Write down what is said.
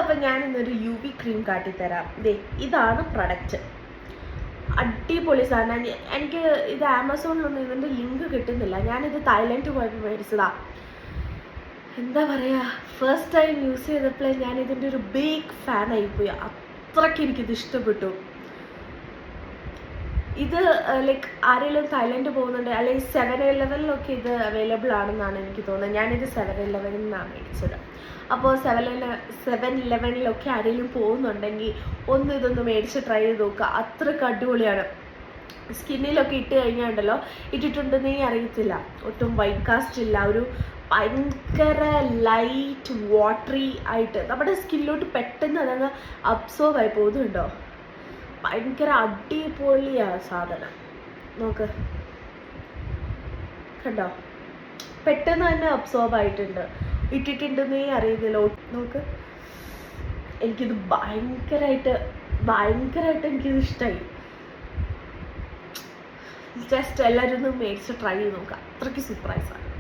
അപ്പം ഞാൻ ഇന്നൊരു UV ക്രീം കാട്ടിത്തരാം. ഇതാണ് പ്രൊഡക്റ്റ്. അടിപൊളി സാധനം. എനിക്ക് ഇത് ആമസോണിലൊന്നും ഇതിൻ്റെ ലിങ്ക് കിട്ടുന്നില്ല. ഞാനിത് തായ്ലൻഡ് പോയപ്പോൾ മേടിച്ചതാ. എന്താ പറയുക, ഫസ്റ്റ് ടൈം യൂസ് ചെയ്തപ്പോഴേ ഞാൻ ഇതിൻ്റെ ഒരു ബിഗ് ഫാനായിപ്പോയി. അത്രയ്ക്ക് എനിക്കിത് ഇഷ്ടപ്പെട്ടു. ഇത് ലൈക്ക് ആരെങ്കിലും തായ്ലൻഡ് പോകുന്നുണ്ട്, അല്ലെങ്കിൽ 7-Eleven ഇത് അവൈലബിൾ ആണെന്നാണ് എനിക്ക് തോന്നുന്നത്. ഞാനിത് 7-Eleven മേടിച്ചത്. അപ്പോൾ 7-Eleven ആരെങ്കിലും പോകുന്നുണ്ടെങ്കിൽ ഇതൊന്ന് മേടിച്ച് ട്രൈ ചെയ്ത് നോക്കുക. അത്രയ്ക്ക് അടിപൊളിയാണ്. സ്കിന്നിലൊക്കെ ഇട്ട് കഴിഞ്ഞാണ്ടല്ലോ, ഇട്ടിട്ടുണ്ടെന്നേ അറിയത്തില്ല. ഒട്ടും വൈറ്റ് കാസ്റ്റ് ഇല്ല. ഒരു ഭയങ്കര ലൈറ്റ് വാട്ടറി ആയിട്ട് നമ്മുടെ സ്കിന്നിലോട്ട് പെട്ടെന്ന് അതങ്ങ് അബ്സോർവ് ആയി പോകുന്നുണ്ടോ. ഭയങ്കര അടിപൊളിയാണ് സാധനം. നോക്ക്, കണ്ടോ, പെട്ടെന്ന് തന്നെ അബ്സോർബ് ആയിട്ടുണ്ട്. ഇട്ടിട്ടുണ്ടെന്നേ അറിയുന്നില്ല. നോക്ക്, എനിക്കിത് ഭയങ്കരമായിട്ട് എനിക്കിത് ഇഷ്ടമായി. ജസ്റ്റ് എല്ലാവരും ഒന്ന് മേടിച്ച് ട്രൈ ചെയ്ത് നോക്കുക. അത്രയ്ക്ക് സൂപ്പറായി സാധനം.